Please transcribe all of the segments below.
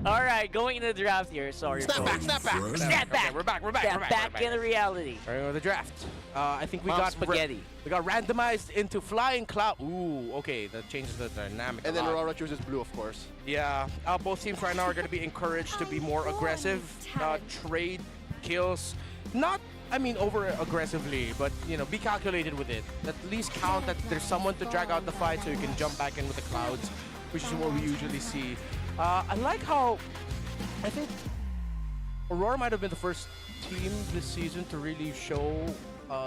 All right, going into the draft here. Sorry, Snap back, folks. snap back. Snap back. Okay, we're back. Snap back into reality. Starting with the draft. I think we Mom got spaghetti. we got randomized into flying cloud. Ooh, okay, that changes the dynamic. And a then lot. Aurora chooses blue, of course. Yeah, both teams right now are going to be encouraged to be more aggressive, trade kills, not, I mean, over aggressively, but you know, be calculated with it. At least count that there's someone to drag out the fight so you can jump back in with the clouds, which is what we usually see. I like how, I think Aurora might have been the first team this season to really show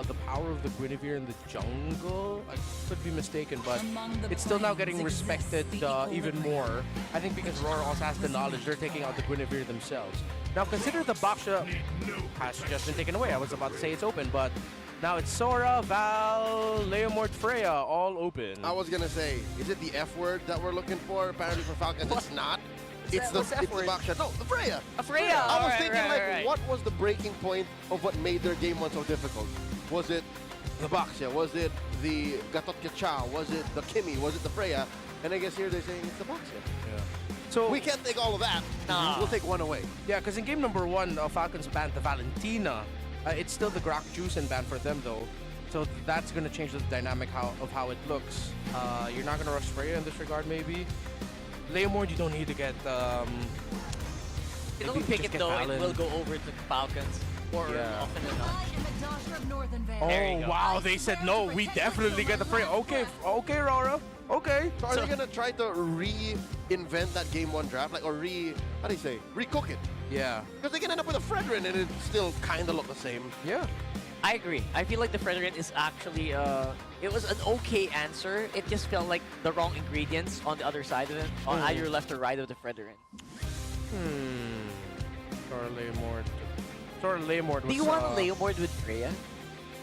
the power of the Guinevere in the jungle. I could be mistaken, but it's still now getting respected even more. I think because Aurora also has the knowledge, they're taking out the Guinevere themselves. Now consider the Baksha has just been taken away. I was about to say it's open, but now it's Sora, Val, Leomord, Freya, all open. I was gonna say, is it the F word that we're looking for? Apparently for Falcons, it's not. It's the Baksha. No, the Freya. Freya. I was thinking, what was the breaking point of what made their game one so difficult? Was it the Baksha? Was it the Gatot Kacha? Was it the Kimmy? Was it the Freya? And I guess here they're saying it's the Baksha. Yeah. So we can't take all of that. Nah. We'll take one away. Yeah, because in game number 1, Falcons banned the Valentina. It's still the Grok Juice and ban for them though. So that's going to change the dynamic of how it looks. You're not going to rush Freya in this regard maybe. Leomord, you don't need to get... If you don't pick it though, it will go over to Falcons. Or often enough. There you Oh go. wow, they said no, we definitely get the Freya. Okay, okay, Rora. Okay. So are they gonna try to reinvent that game one draft, like, or how do you say, recook it? Yeah. Because they can end up with a Fredrin and it still kind of look the same. Yeah. I agree. I feel like the Fredrin is actually, it was an okay answer. It just felt like the wrong ingredients on the other side of it, on either left or right of the Fredrin. Sora Leomord was... Do you want Leomord with Freya?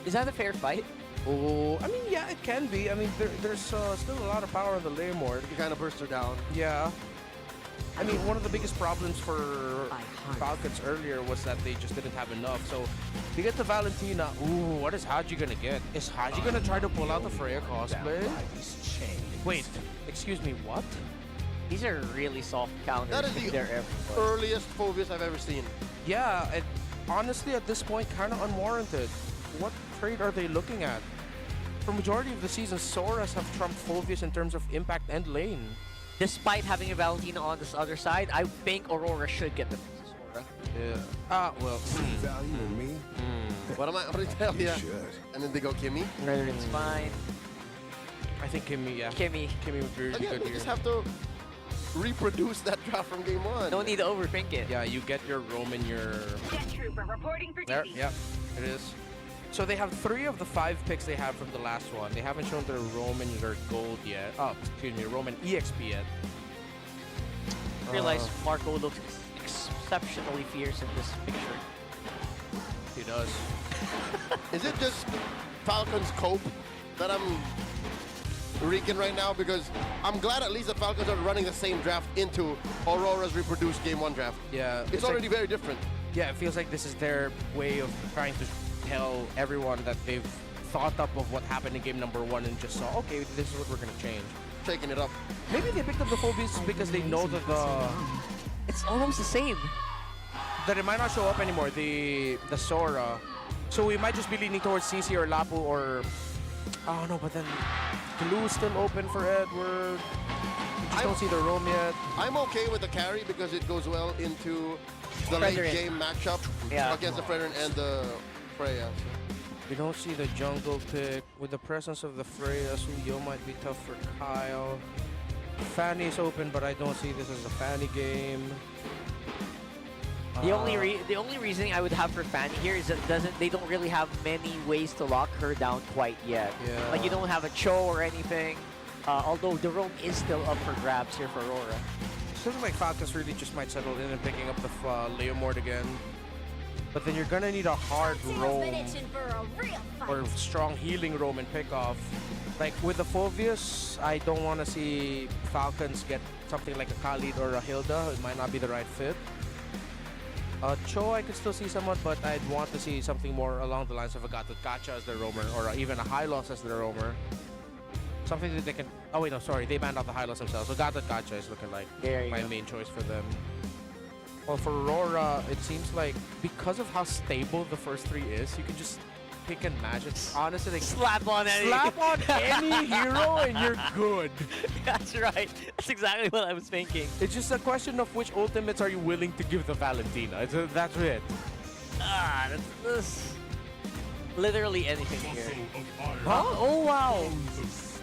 Is that a fair fight? Oh, I mean, yeah, it can be. I mean, there's still a lot of power in the Leomord. You kind of burst her down. Yeah. I mean, one of the biggest problems for Falcons earlier was that they just didn't have enough. So, you get the Valentina. Ooh, what is Haji gonna get? Is Haji gonna try to pull out the Freya cosplay? Wait, excuse me, what? These are really soft counters. That is the earliest Phobius I've ever seen. Yeah, honestly, at this point, kind of unwarranted. What trade are they looking at? For majority of the season, Soras have trumped Phobius in terms of impact and lane. Despite having a Valentina on this other side, I think Aurora should get the Sora. Yeah. Well. Value in me? What do I tell you? And then they go Kimmy. It's fine. I think Kimmy, yeah. Kimmy would be really Again, good we here. just have to reproduce that draft from game one. No need to overthink it. Yeah, you get your Roman, your... Jet Trooper reporting for There, duty. yeah, it is. So they have 3 of the 5 picks they have from the last one. They haven't shown their Roman, their gold yet. Oh, excuse me, Roman EXP yet. Realize Marco looks exceptionally fierce in this picture. He does. Is it just Falcons cope that I'm reeking right now? Because I'm glad at least that Falcons are running the same draft into Aurora's reproduced game one draft. Yeah. It's already very different. Yeah, it feels like this is their way of trying to tell everyone that they've thought up of what happened in game number 1 and just saw, okay, this is what we're going to change. Shaking it up. Maybe they picked up the Phobius because they know that It's almost the same. that it might not show up anymore, the Sora. So we might just be leaning towards CC or Lapu or... Oh no, but then Blue's still open for Edward. I don't see the roam yet. I'm okay with the carry because it goes well into the late game matchup against the Fredrin and the Freya. We don't see the jungle pick. With the presence of the Freya, Suyo might be tough for Kyle. Fanny's open, but I don't see this as a Fanny game. The only reasoning I would have for Fanny here is that they don't really have many ways to lock her down quite yet. Yeah. Like you don't have a Cho or anything. Although the roam is still up for grabs here for Aurora. Something like Falcons really just might settle in and picking up the Leomord again. But then you're gonna need a hard roam or strong healing roam and pick off. Like with the Phobius, I don't want to see Falcons get something like a Khalid or a Hilda. It might not be the right fit. Cho I could still see somewhat, but I'd want to see something more along the lines of a Gatot Kacha as their roamer or even a High Loss as their roamer. Something that they can... Oh, wait, no, sorry. They banned out the Hylos themselves. So Gatot Gacha is looking like There you my go. main choice for them. Well, for Aurora, it seems like because of how stable the first three is, you can just pick and match it. Honestly, like, Slap on any. slap on any hero and you're good. That's right. That's exactly what I was thinking. It's just a question of which ultimates are you willing to give the Valentina. That's it. Ah, that's literally anything here. Huh? Oh, wow.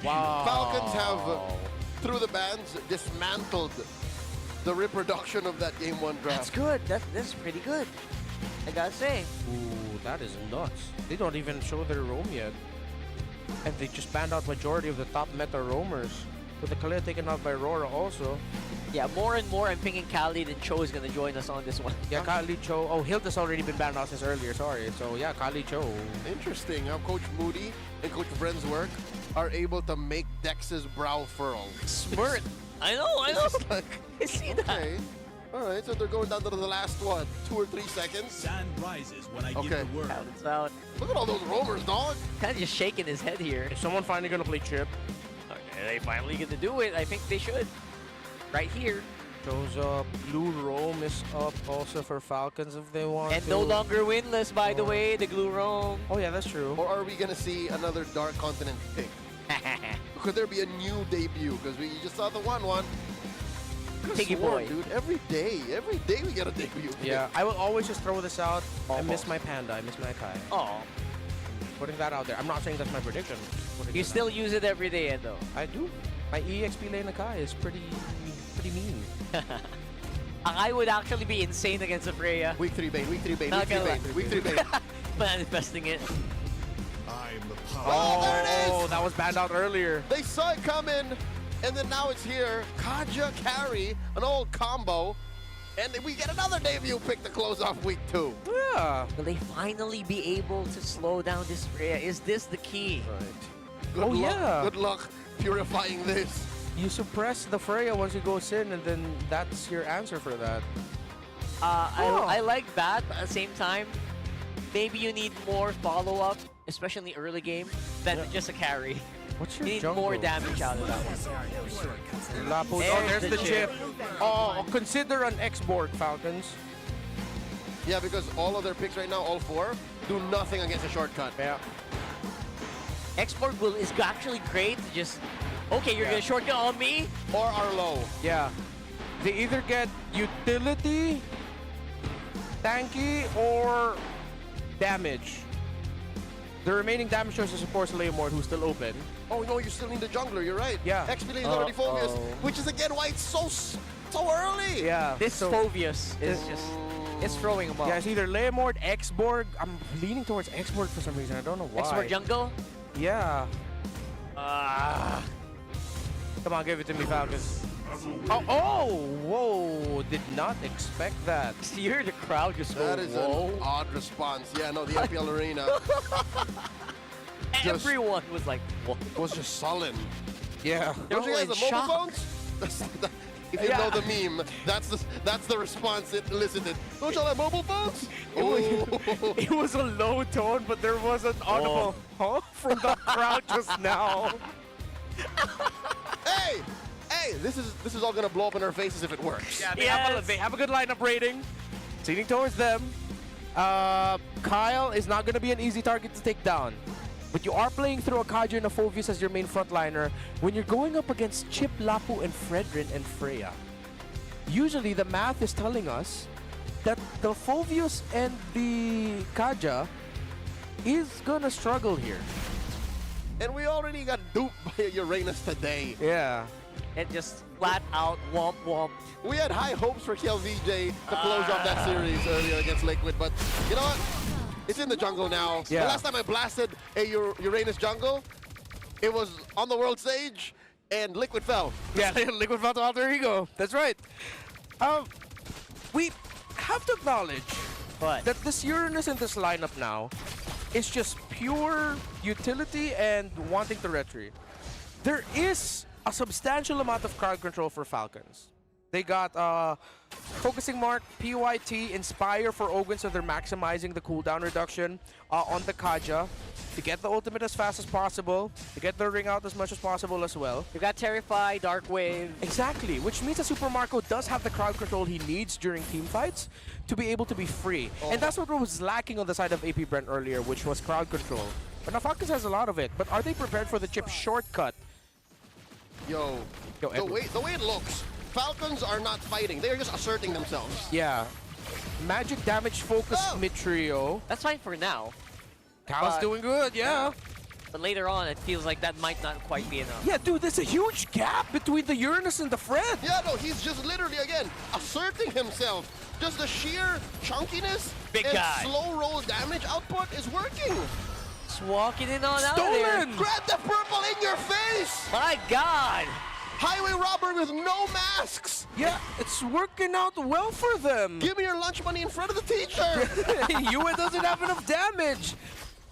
Wow. Falcons have, through the bans, dismantled the reproduction of that Game 1 That's draft. good. That's pretty good. I gotta say. Ooh, that is nuts. They don't even show their roam yet. And they just banned out majority of the top meta roamers. With the Kalea taken out by Rora also. Yeah, more and more I'm thinking Kali and Cho is gonna join us on this one. Yeah, Kali Cho. Oh, Hilda's already been banned out since earlier, sorry. So yeah, Kali Cho. Interesting how Coach Moody and Coach Vren's work are able to make Dex's brow furl. Smart. I know. It's like, I see that. okay. Alright, so they're going down to the last, what, 2 or 3 seconds? Sand rises when I Okay. give the word. Balance out. Look at all those roamers, dog. Kind of just shaking his head here. Is someone finally gonna play Chip? Okay, they finally get to do it. I think they should. Right here. Shows up. Blue Roam is up also for Falcons if they want And to. no longer winless, by the way, the Glue Roam. Oh yeah, that's true. Or are we going to see another Dark Continent pick? Could there be a new debut? Because we just saw the 1-1. Piggy boy. Dude, every day we get a debut. Yeah, I will always just throw this out. I miss Almost. my Panda. I miss my Kai. Oh, Putting that out there. I'm not saying that's my prediction. Just putting you it still out. use it every day, Endo. I do. My EXP lane Kai is pretty mean. I would actually be insane against a Freya. Week 3 Bane, week 3 Bane, Not week 3 gonna Bane, lie. week 3 Bane. Manifesting it. I'm the power. Oh, there it is! That was banned out earlier. They saw it coming, and then now it's here. Kaja carry, an old combo, and we get another debut pick to close off week 2. Yeah. Will they finally be able to slow down this Freya? Is this the key? Good Oh, luck, yeah. Good luck purifying this. You suppress the Freya once it goes in, and then that's your answer for that. I like that, but at the same time, maybe you need more follow-up, especially in the early game, than just a carry. What's You your need jungle? more damage out of that one. Lapo. There's Oh, there's the the chip. chip. Oh, consider an X-Borg, Falcons. Yeah, because all of their picks right now, all 4, do nothing against a shortcut. Yeah. Export is actually great to just, okay, you're Yeah. gonna shortcut on me? Or Arlo. Yeah. They either get utility, tanky, or damage. The remaining damage choice is, of course, Leomord, who's still open. Oh no, you still need the jungler, you're right. Yeah. XP lane is already Phobius, Uh-oh. which is again why it's so early. Yeah. This so, Phobius is just, it's throwing them off. yeah, it's either Leomord, X-Borg. I'm leaning towards X-Borg for some reason. I don't know why. Export jungle? Yeah. Ah. Come on, give it to me, Falcons. Oh, whoa. Did not expect that. You hear the crowd just go, That is whoa. an odd response. Yeah, no, the MPL arena just- Everyone was like, whoa. was just sullen. Yeah. They're Don't you all guys in the mobile shock. phones? If you Yeah. know the meme, that's the response it elicited. Don't y'all have mobile phones? It was a low tone, but there was an audible huh from the crowd just now. Hey, this is all gonna blow up in our faces if it works. Yeah, Yes. they have a good lineup rating. Leaning towards them. Kyle is not going to be an easy target to take down. But you are playing through a Kaja and a Phobius as your main frontliner when you're going up against Chip, Lapu, and Fredrin and Freya. Usually the math is telling us that the Phobius and the Kaja is gonna struggle here. And we already got duped by Uranus today. Yeah. And just flat out womp womp. We had high hopes for KLVJ to close off that series earlier against Liquid, but you know what? It's in the jungle now. Yeah. The last time I blasted a Uranus jungle, it was on the world stage, and Liquid fell. Yeah, Liquid fell to alter ego. That's right. We have to acknowledge But that this Uranus in this lineup now is just pure utility and wanting to retry. There is a substantial amount of crowd control for Falcons. They got Focusing Mark, PYT, Inspire for Ogun, so they're maximizing the cooldown reduction on the Kaja to get the ultimate as fast as possible, to get the ring out as much as possible as well. You got Terrify, Dark Wave. Exactly, which means that Super Marco does have the crowd control he needs during team fights to be able to be free. And that's what was lacking on the side of AP Brent earlier, which was crowd control. But now Falcons has a lot of it, but are they prepared for the chip shortcut? Yo, the way it looks, Falcons are not fighting. They're just asserting themselves. Yeah. Magic damage focus mid-trio. That's fine for now. Cal's But- doing good, yeah. But later on, it feels like that might not quite be enough. Yeah, dude, there's a huge gap between the Uranus and the Fred. Yeah, no, he's just literally, again, asserting himself. Just the sheer chunkiness Big and guy. slow roll damage output is working. Just walking in on out there. Stolen! Grab the purple in your face! My God! Highway robber with no masks! Yeah, it's working out well for them. Give me your lunch money in front of the teacher! Yue doesn't have enough damage.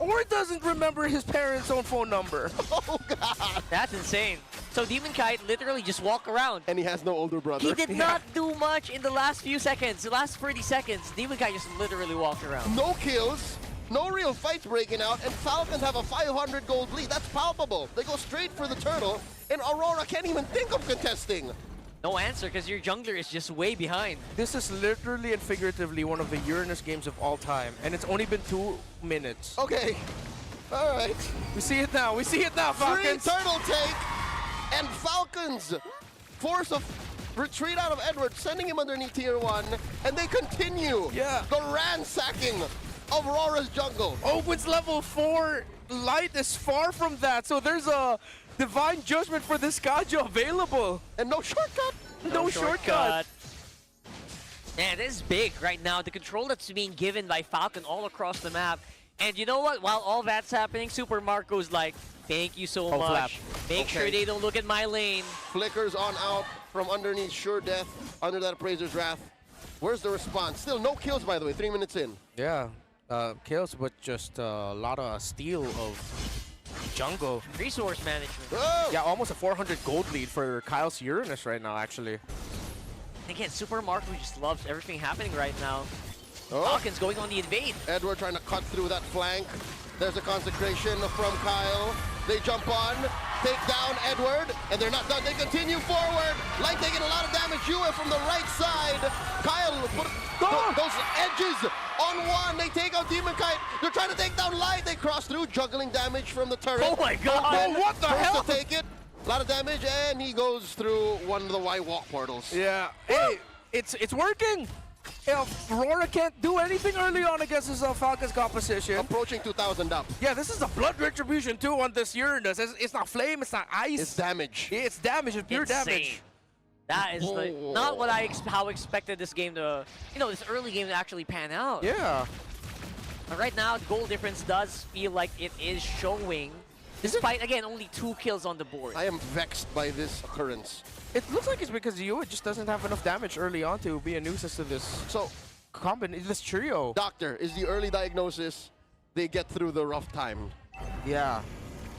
Or doesn't remember his parents' own phone number. Oh, God! That's insane. So Demon Kite literally just walk around. And he has no older brother. He did not do much in the last few seconds. The last 30 seconds, Demon Kite just literally walked around. No kills, no real fights breaking out, and Falcons have a 500 gold lead. That's palpable. They go straight for the turtle, and Aurora can't even think of contesting. No answer because your jungler is just way behind. This is literally and figuratively one of the Uranus games of all time. And it's only been 2 minutes. Okay, all right. We see it now. We see it now, Free Falcons. turtle take, and Falcons force a retreat out of Edward, sending him underneath tier 1, and they continue the ransacking of Aurora's jungle. Open's level 4. Light is far from that. So there's a divine judgment for this Kaja available. And no shortcut. No shortcut. Man, this is big right now. The control that's being given by Falcon all across the map. And you know what? While all that's happening, Super Marco's like, thank you so much. Make sure they don't look at my lane. Flickers on out from underneath Sure Death, under that Appraiser's Wrath. Where's the response? Still no kills, by the way, 3 minutes in. Yeah, kills, but just a lot of steal of jungle. Resource management. Oh! Yeah, almost a 400 gold lead for Kyle's Uranus right now, actually. Again, Super Marco just loves everything happening right now. Oh. Falcon's going on the invade. Edward trying to cut through that flank. There's a consecration from Kyle. They jump on, take down Edward, and they're not done. They continue forward. Light taking a lot of damage. Yue from the right side. Kyle put those edges on one. They take out Demon Kite. They're trying to take down Light. They cross through, juggling damage from the turret. Oh my God! Open, what the first hell? to take it. A lot of damage, and he goes through one of the Y-Walk portals. Yeah. Hey, it's working. If Rora can't do anything early on against his Falcons composition. Approaching 2,000 up. Yeah, this is a blood retribution too on this Uranus. It's not flame, it's not ice. It's damage. It's damage, it's pure Insane. damage. That is like, not what how expected this game to, this early game to actually pan out. Yeah. But right now, the goal difference does feel like it is showing. Despite, again, only 2 kills on the board. I am vexed by this occurrence. It looks like it's because Yue just doesn't have enough damage early on to be a nuisance to this So, this trio. doctor, is the early diagnosis they get through the rough time? Yeah.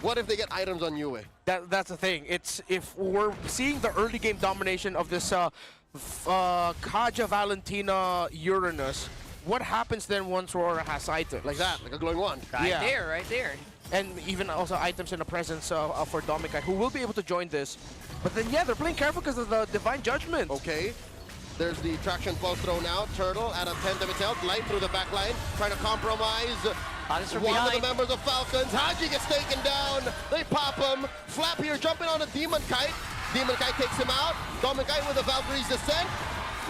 What if they get items on Yue? That's the thing. It's if we're seeing the early game domination of this Kaja Valentina Uranus, what happens then once Rora has items? Like that, like a glowing wand. Right there. And even also items in the presence for Domikai, who will be able to join this. But then, yeah, they're playing careful because of the Divine Judgment. Okay. There's the traction pulse thrown out. Turtle at a 10 of itself. Light through the back line, trying to compromise From one behind. of the members of Falcons. Haji gets taken down. They pop him. Flap here, jumping on a Demon Kite. Demon Kite takes him out. Demon Kite with a Valkyrie's Descent.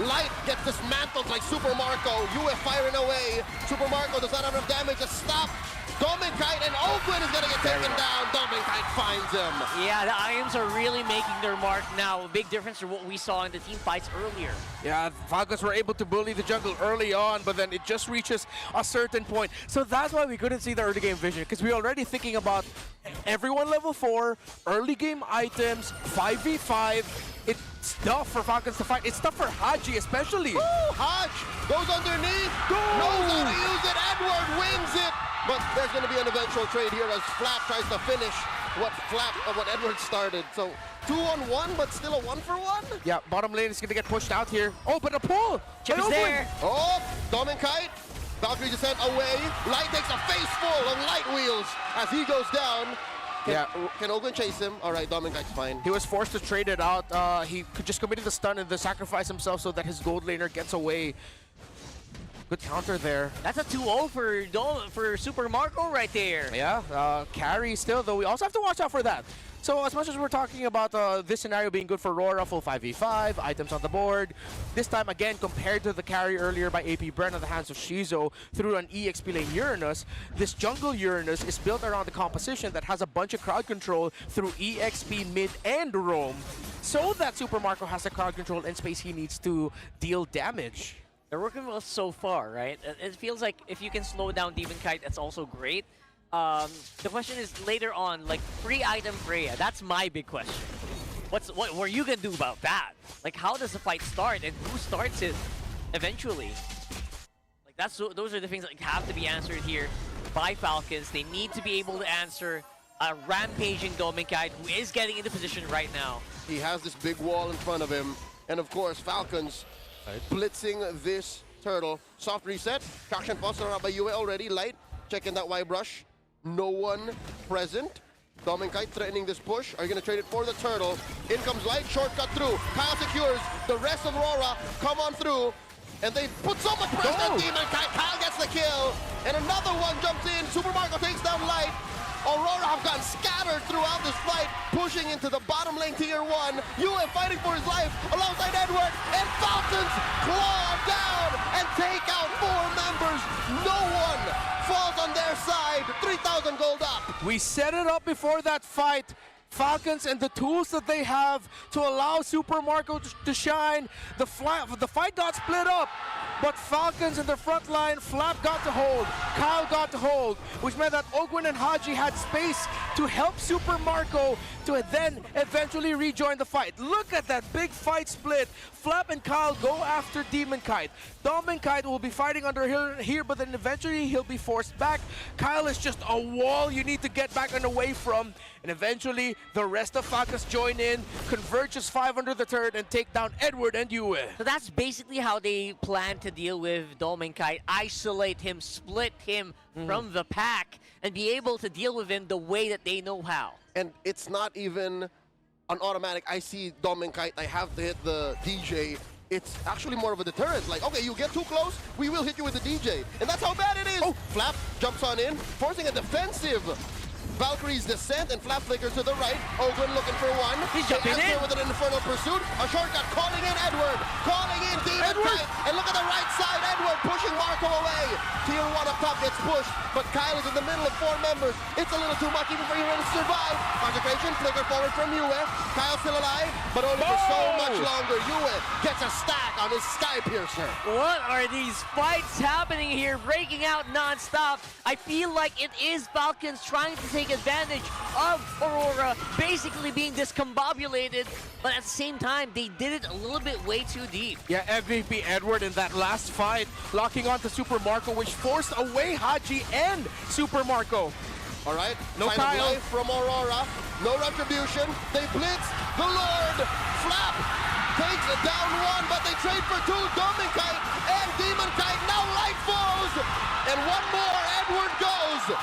Light gets dismantled like Super Marco. Yue firing away. Super Marco does not have enough damage to stop Demon Kite, and Oakland is going to get taken down. Demon Kite finds him. Yeah, the items are really making their mark now. A big difference from what we saw in the team fights earlier. Yeah, Falcons were able to bully the jungle early on, but then it just reaches a certain point. So that's why we couldn't see the early game vision, because we were already thinking about everyone level 4, early game items, 5v5. It's tough for Falcons to fight. It's tough for Haji especially. Woo! Hodge goes underneath, knows how to use it. Edward wins it. But there's going to be an eventual trade here as Flap tries to finish what Edward started. So 2-on-1, but still a 1-for-1. Yeah, bottom lane is going to get pushed out here. Oh, but a pull! Chip by is Ogun. there. Oh, Dom and Kite. Valkyrie just sent away. Light takes a face full of light wheels as he goes down. Can Ogun chase him? All right, Dom and Kite's fine. He was forced to trade it out. He could just committed the stun and the sacrifice himself so that his gold laner gets away. Good counter there. That's a 2-0 for Super Marco right there. Yeah, carry still, though we also have to watch out for that. So as much as we're talking about this scenario being good for RORA, full 5v5, items on the board, this time again, compared to the carry earlier by AP Brent at the hands of Shizo through an EXP lane Uranus, this jungle Uranus is built around the composition that has a bunch of crowd control through EXP mid and roam, so that Super Marco has the crowd control and space he needs to deal damage. They're working well so far, right? It feels like if you can slow down Demon Kite, that's also great. The question is later on, like free item Freya. That's my big question. What are you gonna do about that? Like, how does the fight start, and who starts it eventually? Like, those are the things that have to be answered here by Falcons. They need to be able to answer a rampaging Dominkite who is getting into position right now. He has this big wall in front of him, and of course Falcons blitzing this turtle. Soft reset. Traction fostered out by Yue already. Light checking that Y brush. No one present. Dom and Kite threatening this push. Are you going to trade it for the turtle? In comes Light, shortcut through. Kyle secures. The rest of Aurora come on through. And they put so much pressure on Demon Kite. Kyle gets the kill. And another one jumps in. Super Marco takes down Light. Aurora have gotten scattered throughout this fight, pushing into the bottom lane tier 1. Yue fighting for his life alongside Edward. And Falcons claw down and take out 4 members. No one falls on their side. 3,000 gold up. We set it up before that fight. Falcons and the tools that they have to allow Super Marco to shine. The fight got split up, but Falcons in the front line, Flap got to hold, Kyle got to hold, which meant that Ogwin and Haji had space to help Super Marco to then eventually rejoin the fight. Look at that big fight split. Flap and Kyle go after Demon Kite. Dom and Kite will be fighting under here, but then eventually he'll be forced back. Kyle is just a wall you need to get back and away from. And eventually, the rest of Falcons join in, converges 5 under the turret, and take down Edward and Yue. So that's basically how they plan to deal with Dominkite. Isolate him, split him from the pack, and be able to deal with him the way that they know how. And it's not even an automatic, I see Dom and Kite, I have to hit the DJ. It's actually more of a deterrent. Like, okay, you get too close, we will hit you with the DJ. And that's how bad it is. Oh, Flap jumps on in, forcing a defensive Valkyrie's descent, and Flap flickers to the right. Ogwin looking for one. He's jumping in with an infernal pursuit. A shortcut calling in Edward. Calling in Demon Kite. And look at the right side. Edward pushing Marco away. Tier 1 up top gets pushed, but Kyle is in the middle of 4 members. It's a little too much even for him to survive. Concentration, flicker forward from Yue. Kyle still alive, but only for so much longer. Yue gets a stack on his Sky Piercer. What are these fights happening here, breaking out non-stop? I feel like it is Falcons trying to take advantage of Aurora basically being discombobulated, but at the same time, they did it a little bit way too deep. Yeah, MVP Edward in that last fight, locking onto Super Marco, which forced away Haji and Super Marco. All right, no sign Kyle. of life from Aurora, no retribution. They blitz, the Lord, Flap takes it down 1, but they trade for 2. Dominkite and Demon Kite now Light falls, and 1 more, Edward goes.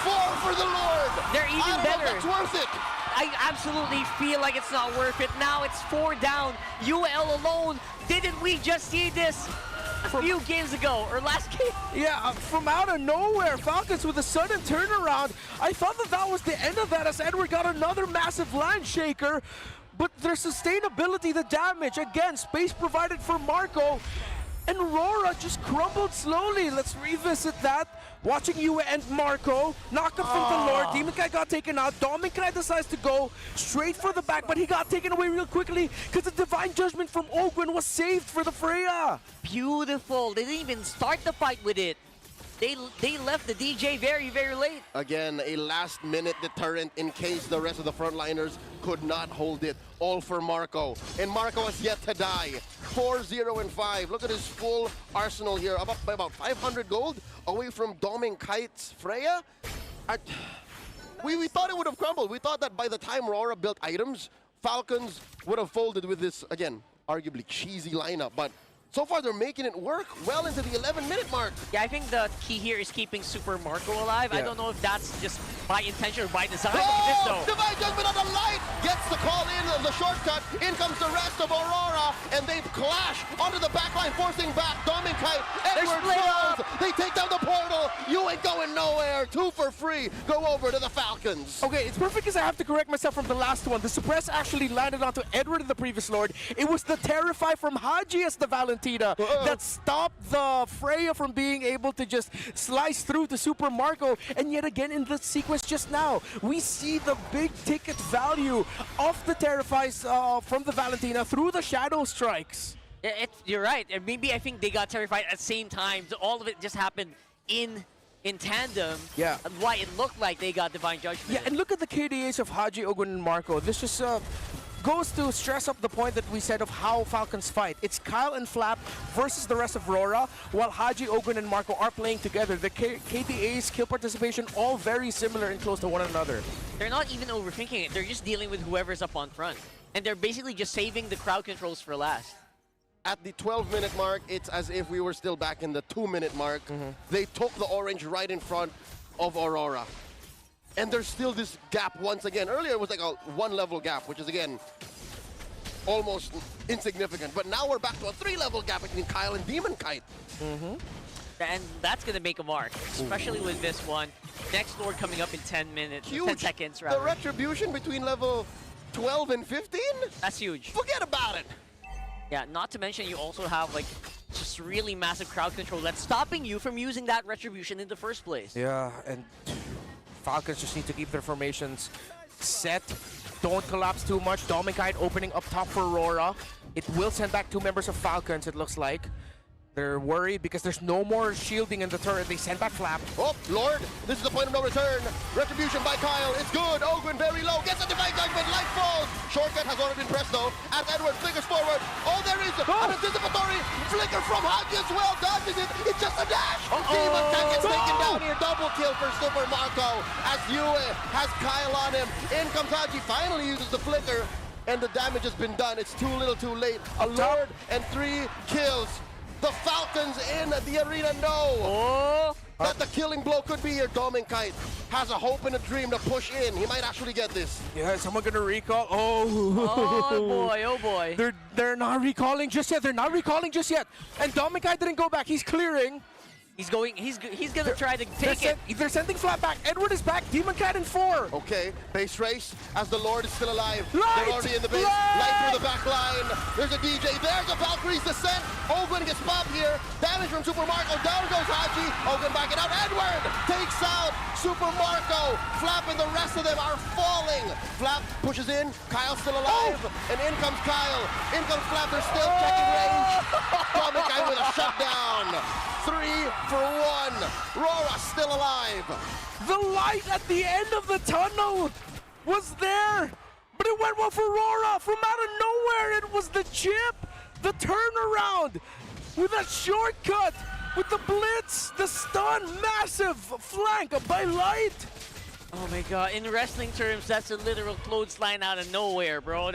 4 for the Lord. They're even I don't better. know if that's worth it. I absolutely feel like it's not worth it. Now it's 4 down. UL alone. Didn't we just see this a few games ago, or last game? Yeah, from out of nowhere, Falcons with a sudden turnaround. I thought that was the end of that as Edward got another massive land shaker, but their sustainability, the damage, again, space provided for Marco, and Rora just crumbled slowly. Let's revisit that. Watching Yue and Marco knocked up from the Lord. Demon Kite got taken out. Dominkite decides to go straight for the back, but he got taken away real quickly because the Divine Judgment from Ogwin was saved for the Freya. Beautiful. They didn't even start the fight with it. They left the DJ very, very late. Again, a last-minute deterrent in case the rest of the frontliners could not hold it. All for Marco. And Marco has yet to die. 4-0-5. Look at his full arsenal here. Up by about 500 gold away from Dom and Kite's Freya. We thought it would have crumbled. We thought that by the time RORA built items, Falcons would have folded with this, again, arguably cheesy lineup. But so far, they're making it work well into the 11-minute mark. Yeah, I think the key here is keeping Super Marco alive. I Yeah. don't know if that's just by intention or by design. Look Oh! at this, though. Divine Judgment on the light! Gets the call in, the shortcut. In comes the rest of Aurora, and they clash onto the backline, forcing back Dominkite. Edward split falls. up. They take down the portal. You ain't going nowhere. 2 for free. Go over to the Falcons. Okay, it's perfect because I have to correct myself from the last one. The suppress actually landed onto Edward in the previous Lord. It was the Terrify from Haji as the Valentina that stopped the Freya from being able to just slice through to Super Marco. And yet again in the sequence just now, we see the big ticket value of the Terrifies from the Valentina through the Shadow Strikes. You're right. And maybe I think they got terrified at the same time. So all of it just happened in tandem. Yeah. And why it looked like they got Divine Judgment. Yeah, and look at the KDAs of Haji, Ogun, and Marco. This just goes to stress up the point that we said of how Falcons fight. It's Kyle and Flap versus the rest of RORA, while Haji, Ogun, and Marco are playing together. The KDA's kill participation all very similar and close to one another. They're not even overthinking it. They're just dealing with whoever's up on front. And they're basically just saving the crowd controls for last. At the 12-minute mark, it's as if we were still back in the 2-minute mark. They took the orange right in front of Aurora. And there's still this gap once again. Earlier it was like a 1-level gap, which is again almost insignificant. But now we're back to a 3-level gap between Kyle and Demon Kite. And that's going to make a mark, especially with this one. Next Lord coming up in 10 minutes, 10 seconds rather. The retribution between level 12 and 15? That's huge. Forget about it. Yeah, not to mention you also have like just really massive crowd control that's stopping you from using that retribution in the first place. Yeah, and Falcons just need to keep their formations set. Don't collapse too much. Dominkite opening up top for Aurora. It will send back 2 members of Falcons, it looks like. They're worried because there's no more shielding in the turret. They send back Flap. Oh, Lord, this is the point of no return. Retribution by Kyle. It's good. Ogren very low. Gets a Divine Judgment. Light falls. Shortcut has already been pressed, though. As Edward flickers forward. Oh, there is an anticipatory flicker from Haji as well. Dodges it. It's just a dash. Demon Tech gets taken down here. Double kill for Super Marco as Yue has Kyle on him. In comes Haji. Finally uses the flicker. And the damage has been done. It's too little too late. A Lord and 3 kills. The Falcons in the arena know that the killing blow could be here. Dominkite has a hope and a dream to push in. He might actually get this. Yeah, is someone gonna recall? Oh boy, oh boy. They're not recalling just yet. They're not recalling just yet. And Dominkite didn't go back. He's clearing. He's gonna try to take it. They're sending Flap back. Edward is back. Demon Cat in 4. Okay, base race as the Lord is still alive. Light! They're already in the base. Light through the back line. There's a DJ. There's a Valkyrie's descent. Ogun gets popped here. Damage from Super Marco. Down goes Haji. Ogun backing out. Edward takes out Super Marco. Flap and the rest of them are falling. Flap pushes in. Kyle's still alive. And in comes Kyle. In comes Flap. They're still checking range. Dominkite with a shutdown. 3 for 1. RORA still alive. The light at the end of the tunnel was there, but it went well for RORA. From out of nowhere, it was the chip, the turnaround, with that shortcut, with the blitz, the stun, massive flank by Light. Oh my god, in wrestling terms, that's a literal clothesline out of nowhere, bro.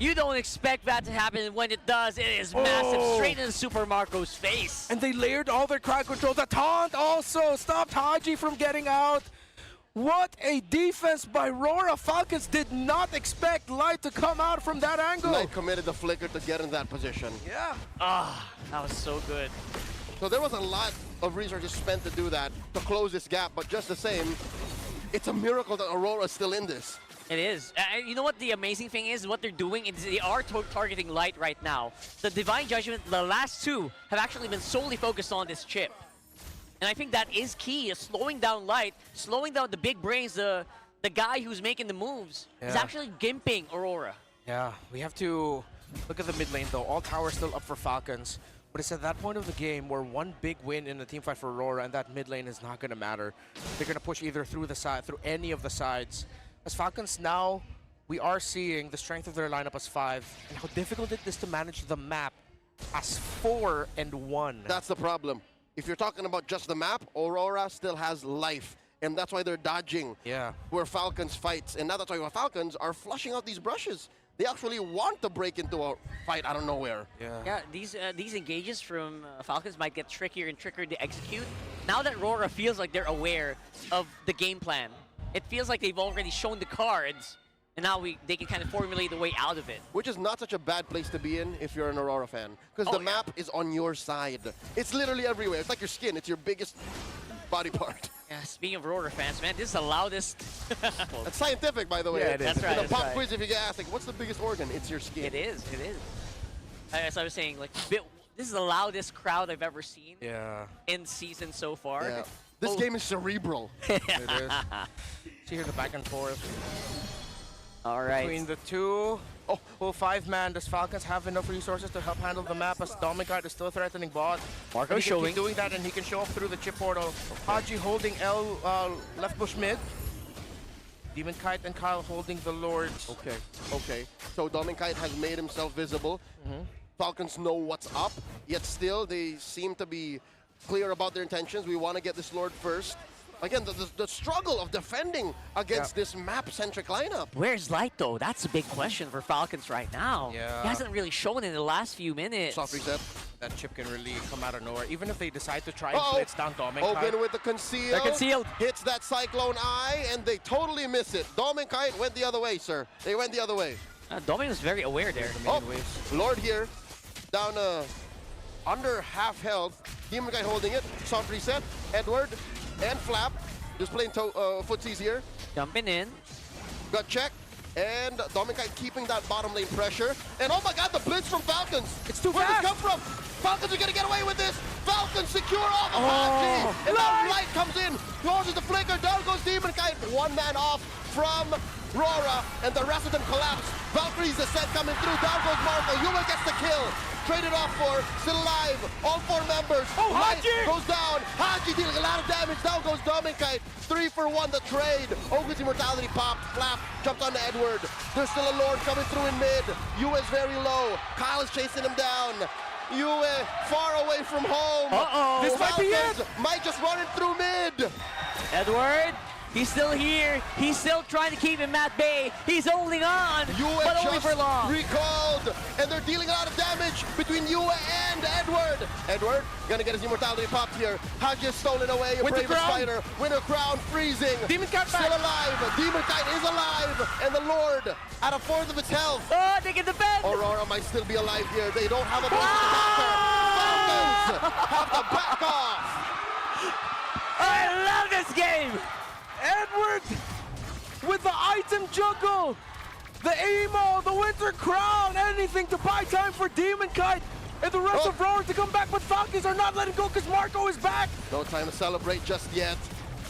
You don't expect that to happen, and when it does, it is massive, straight into Super Marco's face. And they layered all their crowd control. The taunt also stopped Haji from getting out. What a defense by RORA. Falcons did not expect Light to come out from that angle. Light committed the flicker to get in that position. Yeah. That was so good. So there was a lot of resources spent to do that, to close this gap, but just the same, it's a miracle that Aurora is still in this. It is. You know what the amazing thing is? What they're doing is they are targeting Light right now. The Divine Judgment, the last 2, have actually been solely focused on this chip. And I think that is key, is slowing down Light, slowing down the big brains, the guy who's making the moves. He's actually gimping Aurora. Yeah, we have to look at the mid lane though. All towers still up for Falcons. But it's at that point of the game where one big win in the team fight for Aurora and that mid lane is not going to matter. They're going to push either through the side, through any of the sides. As Falcons now, we are seeing the strength of their lineup as 5 and how difficult it is to manage the map as 4 and 1. That's the problem. If you're talking about just the map, Aurora still has life and that's why they're dodging where Falcons fights. And now that's why Falcons are flushing out these brushes. They actually want to break into a fight out of nowhere. Yeah, these engages from Falcons might get trickier and trickier to execute. Now that RORA feels like they're aware of the game plan, it feels like they've already shown the cards, and now they can kind of formulate the way out of it. Which is not such a bad place to be in if you're an Aurora fan, because the map is on your side. It's literally everywhere. It's like your skin. It's your biggest body part. Yeah, speaking of RORA fans, man, this is the loudest. That's scientific, by the way. Yeah, it is. That's right. In the pop quiz, if you get asked, like, what's the biggest organ? It's your skin. It is. It is. As I was saying, like, this is the loudest crowd I've ever seen in season so far. Yeah. This game is cerebral. It is. See here the back and forth. All right. Between the two. Oh, well, 5-man. Does Falcons have enough resources to help handle the map as Domicart is still threatening bot? Marco He can showing. keep doing that, and he can show off through the chip portal. Haji holding L left bush mid. Demon Kite and Kyle holding the Lords. Okay. So Dominic has made himself visible. Falcons know what's up, yet still they seem to be clear about their intentions. We want to get this Lord first. Again, the struggle of defending against this map-centric lineup. Where's Light, though? That's a big question for Falcons right now. Yeah. He hasn't really shown in the last few minutes. Soft reset. That chip can really come out of nowhere. Even if they decide to try and blitz down Dominic. Open with the conceal. They're concealed. Hits that Cyclone Eye, and they totally miss it. Dominic went the other way, sir. They went the other way. Dominic was very aware there. Lord here, down under half health. Demon Guy holding it. Soft reset. Edward and Flap just playing footsies here. Jumping in. Got check. And Dominic keeping that bottom lane pressure. And oh my god, the blitz from Falcons. It's too Where fast. did it come from? Falcons are going to get away with this. Falcons secure off of Haji. And now Light comes in. Closes the flicker. Down goes Demon Kite. One man off from RORA. And the rest of them collapse. Valkyrie's ascent coming through. Down goes Marco. Yuma gets the kill. Traded off for, still alive. All 4 members. Oh, Light Haji! goes down. Haji dealing a lot of damage. Down goes Dominic. 3 for 1 the trade. Ogre's immortality popped. Flap jumped onto Edward. There's still a Lord coming through in mid. Yue is very low. Kyle is chasing him down. Yue far away from home. This might be it. Falcons might just run it through mid. Edward, he's still here. He's still trying to keep him at bay. He's holding on, Yue but only just for long. recalled, and they're dealing a lot of damage between Yue and Edward. Edward gonna get his immortality popped here. Haji is stolen away. A Winter bravest Crown. fighter. Winter Crown freezing. Demon Kite still back. alive. Demon Kite is alive, and the Lord at a fourth of its health. Oh, they can defend. Aurora might still be alive here. They don't have a base to backer. Falcons have to back off. I love this game. Edward with the item juggle, the emo, the Winter Crown, anything to buy time for Demon Kite and the rest of RORA to come back, but Falcons are not letting go because Marco is back. No time to celebrate just yet.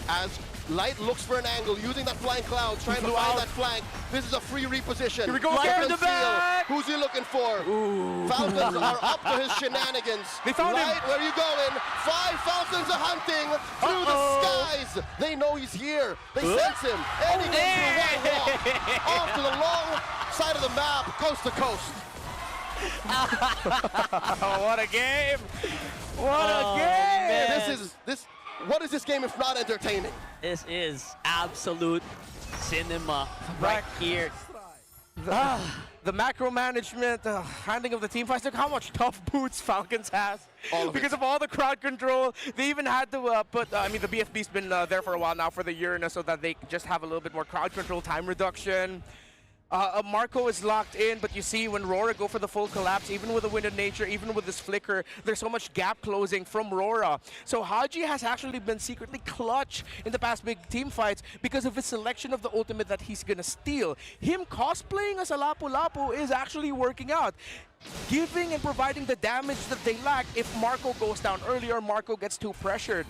As Light looks for an angle, using that flying cloud, trying to find that flank. This is a free reposition. Here we go Light again. and the back. Seal. Who's he looking for? Falcons are up to his shenanigans. They found him. Light, where are you going? 5 Falcons are hunting through the skies. They know he's here. They sense him. And he goes through one walk. Off to the long side of the map, coast to coast. Oh, what a game! What a game! man. What is this game if not entertaining? This is absolute cinema right here. The macro management, handling of the team fights. Look how much tough boots Falcons has. All of Because it. of all the crowd control. They even had to put, the BFB's been there for a while now for the year so that they just have a little bit more crowd control, time reduction. Marco is locked in, but you see when RORA go for the full collapse, even with the Wind of Nature, even with this flicker, there's so much gap closing from RORA. So Haji has actually been secretly clutch in the past big team fights because of his selection of the ultimate that he's gonna steal. Him cosplaying as a Lapu-Lapu is actually working out, giving and providing the damage that they lack if Marco goes down early or Marco gets too pressured.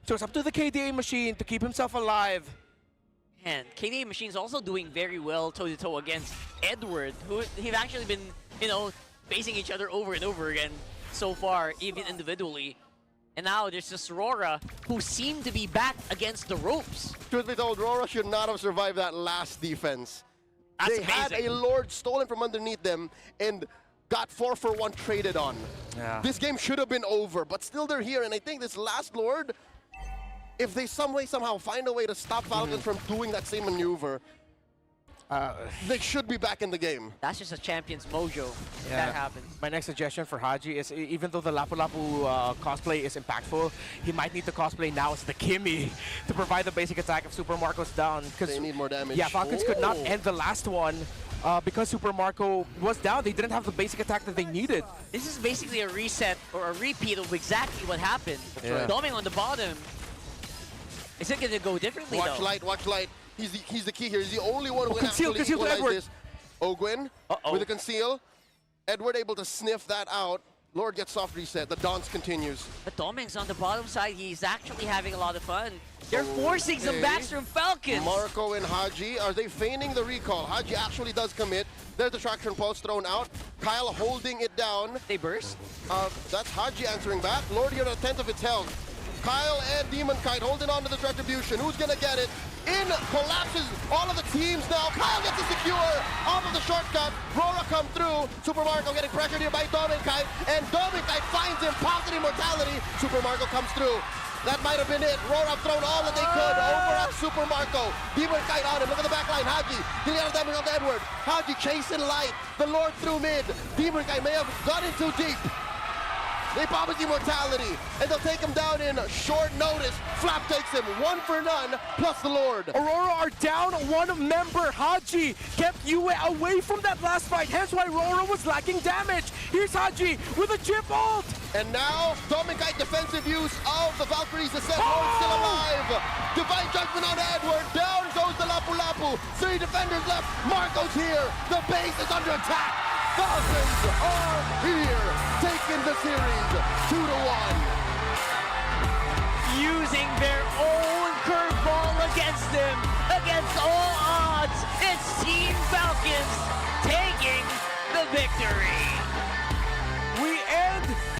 So it's up to the KDA machine to keep himself alive. And KDA Machine's also doing very well toe-to-toe against Edward, who have actually been, facing each other over and over again so far, even individually. And now there's just RORA, who seem to be back against the ropes. Truth be told, RORA should not have survived that last defense. That's They had amazing. a Lord stolen from underneath them and got 4 for 1 traded on. Yeah. This game should have been over, but still they're here, and I think this last Lord if they somehow find a way to stop Falcons from doing that same maneuver, they should be back in the game. That's just a champion's mojo if that happens. My next suggestion for Haji is, even though the Lapu-Lapu cosplay is impactful, he might need to cosplay now as the Kimmy to provide the basic attack if Super Marco's down. They need more damage. Yeah, Falcons could not end the last one because Super Marco was down. They didn't have the basic attack that they needed. This is basically a reset or a repeat of exactly what happened. right. Doming on the bottom. Is it going to go differently Watch though? light, watch light. He's the key here. He's the only one who can conceal, actually conceal to equalize Edward. this. Ogwin with a conceal. Edward able to sniff that out. Lord gets soft reset. The dance continues. But Doming's on the bottom side. He's actually having a lot of fun. They're forcing some backs from Falcons. Marco and Haji, are they feigning the recall? Haji actually does commit. There's the traction pulse thrown out. Kyle holding it down. They burst. That's Haji answering back. Lord here at a tenth of its health. Kyle and Demon Kite holding on to this retribution. Who's gonna get it? In collapses all of the teams now. Kyle gets it secure off of the shortcut. RORA come through. Super Marco getting pressured here by Demon Kite. And Demon Kite finds him. Positive immortality. Super Marco comes through. That might have been it. RORA thrown all that they could over at Super Marco. Demon Kite on him. Look at the back line. Haji getting out of damage on Edward. Haji chasing light. The Lord through mid. Demon Kite may have gone in too deep. They promise immortality, and they'll take him down in short notice. Flap takes him, 1 for none, plus the Lord. Aurora are down one member. Haji kept Yue away from that last fight, hence why Aurora was lacking damage. Here's Haji with a chip ult. And now, Domingite defensive use of the Valkyries Ascent. Lord still alive. Divine Judgment on Edward. Down goes the Lapu-Lapu. 3 defenders left. Marco's here. The base is under attack. Falcons are here, taking the series 2-1.